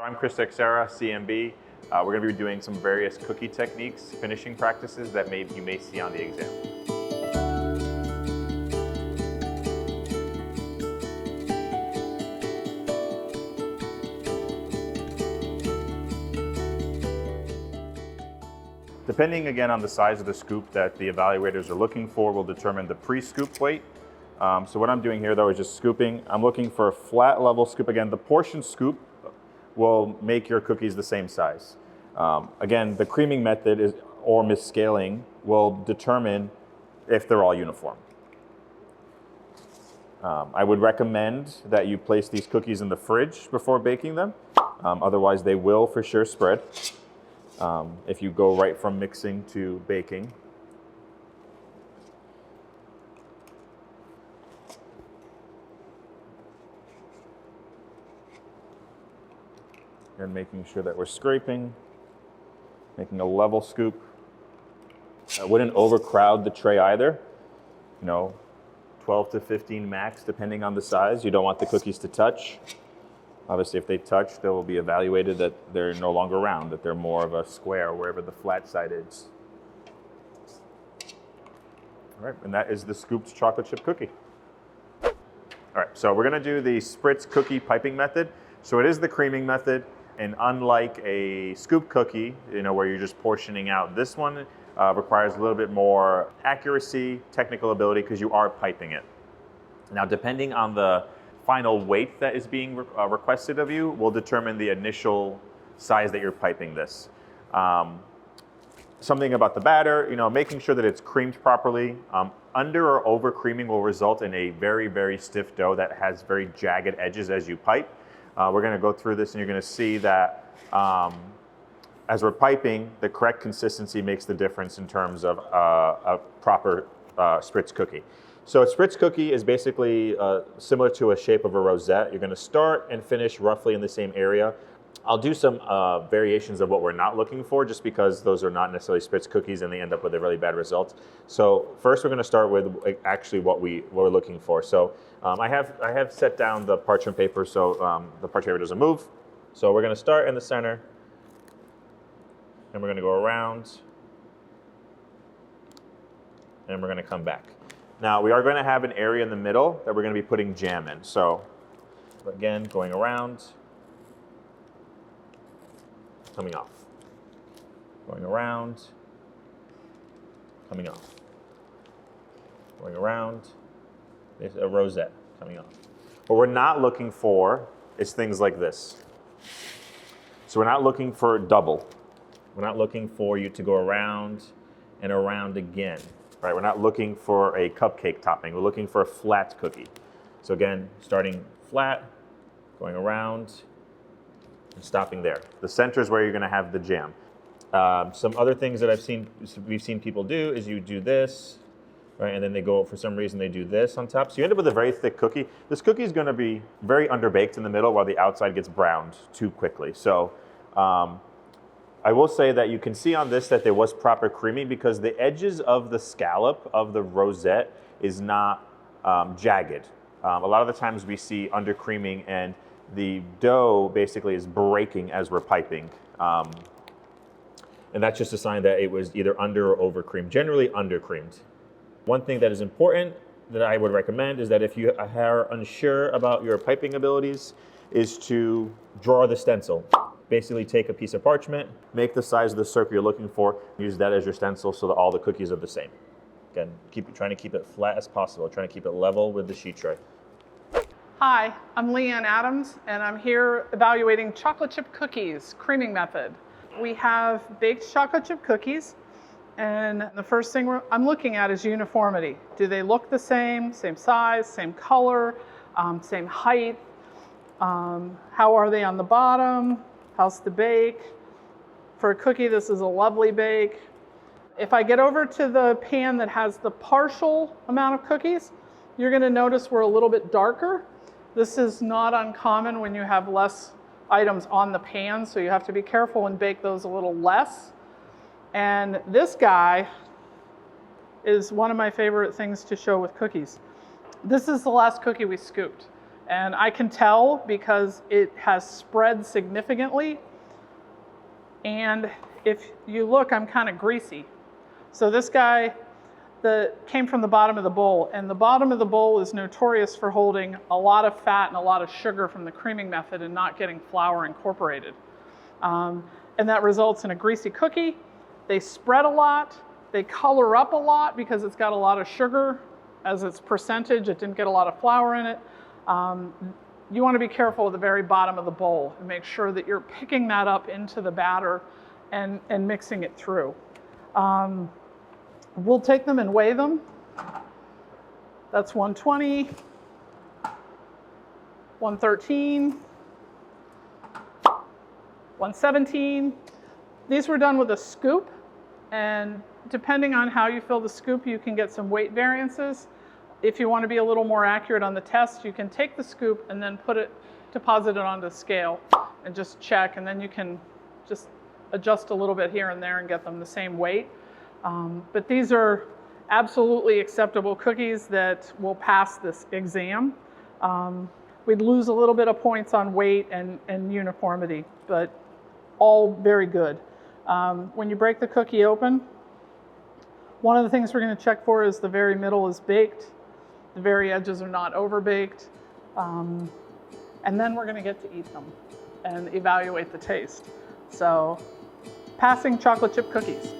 So I'm Teixeira, CMB. We're going to be doing some various cookie techniques, finishing practices that you may see on the exam. Depending again on the size of the scoop that the evaluators are looking for will determine the pre-scoop weight. So what I'm doing here though is just scooping. I'm looking for a flat level scoop. Again, the portion scoop will make your cookies the same size. Again, the creaming method or misscaling will determine if they're all uniform. I would recommend that you place these cookies in the fridge before baking them. Otherwise they will for sure spread. If you go right from mixing to baking. And making sure that we're scraping, making a level scoop. I wouldn't overcrowd the tray either. 12 to 15 max, depending on the size. You don't want the cookies to touch. Obviously, if they touch, they will be evaluated that they're no longer round, that they're more of a square wherever the flat side is. All right, and that is the scooped chocolate chip cookie. All right, so we're gonna do the spritz cookie piping method. So it is the creaming method, and unlike a scoop cookie, where you're just portioning out, this one requires a little bit more accuracy, technical ability, because you are piping it. Now, depending on the final weight that is being requested of you will determine the initial size that you're piping this. Something about the batter, making sure that it's creamed properly. Under or over creaming will result in a very, very stiff dough that has very jagged edges as you pipe. We're gonna go through this and you're gonna see that as we're piping, the correct consistency makes the difference in terms of a proper spritz cookie. So a spritz cookie is basically similar to a shape of a rosette. You're going to start and finish roughly in the same area. I'll do some variations of what we're not looking for, just because those are not necessarily spritz cookies and they end up with a really bad result. So first we're going to start with actually what we're looking for. So I have set down the parchment paper so the parchment paper doesn't move. So we're going to start in the center and we're going to go around and we're going to come back. Now, we are going to have an area in the middle that we're going to be putting jam in. So, again, going around, coming off. Going around, coming off. Going around, there's a rosette coming off. What we're not looking for is things like this. So we're not looking for double. We're not looking for you to go around and around again. Right, we're not looking for a cupcake topping. We're looking for a flat cookie. So again, starting flat, going around, and stopping there. The center is where you're going to have the jam. Some other things that we've seen people do is you do this, right, and then they go, for some reason, they do this on top. So you end up with a very thick cookie. This cookie is going to be very underbaked in the middle while the outside gets browned too quickly. So I will say that you can see on this that there was proper creaming because the edges of the scallop of the rosette is not jagged. A lot of the times we see under creaming and the dough basically is breaking as we're piping. And that's just a sign that it was either under or over creamed, generally under creamed. One thing that is important that I would recommend is that if you are unsure about your piping abilities is to draw the stencil. Basically take a piece of parchment, make the size of the circle you're looking for, use that as your stencil so that all the cookies are the same. Again, trying to keep it flat as possible, trying to keep it level with the sheet tray. Hi, I'm Leanne Adams, and I'm here evaluating chocolate chip cookies, creaming method. We have baked chocolate chip cookies, and the first thing I'm looking at is uniformity. Do they look the same size, same color, same height? How are they on the bottom? How's the bake? For a cookie, this is a lovely bake. If I get over to the pan that has the partial amount of cookies, you're going to notice we're a little bit darker. This is not uncommon when you have less items on the pan, so you have to be careful and bake those a little less. And this guy is one of my favorite things to show with cookies. This is the last cookie we scooped. And I can tell because it has spread significantly. And if you look, I'm kind of greasy. So this guy came from the bottom of the bowl, and the bottom of the bowl is notorious for holding a lot of fat and a lot of sugar from the creaming method and not getting flour incorporated. And that results in a greasy cookie. They spread a lot. They color up a lot because it's got a lot of sugar as its percentage. It didn't get a lot of flour in it. You want to be careful with the very bottom of the bowl and make sure that you're picking that up into the batter and mixing it through. We'll take them and weigh them. That's 120, 113, 117. These were done with a scoop, and depending on how you fill the scoop, you can get some weight variances. If you want to be a little more accurate on the test, you can take the scoop and then deposit it onto the scale and just check, and then you can just adjust a little bit here and there and get them the same weight. But these are absolutely acceptable cookies that will pass this exam. We'd lose a little bit of points on weight and uniformity, but all very good. When you break the cookie open, one of the things we're going to check for is the very middle is baked, the very edges are not overbaked, and then we're going to get to eat them and evaluate the taste. So, passing chocolate chip cookies.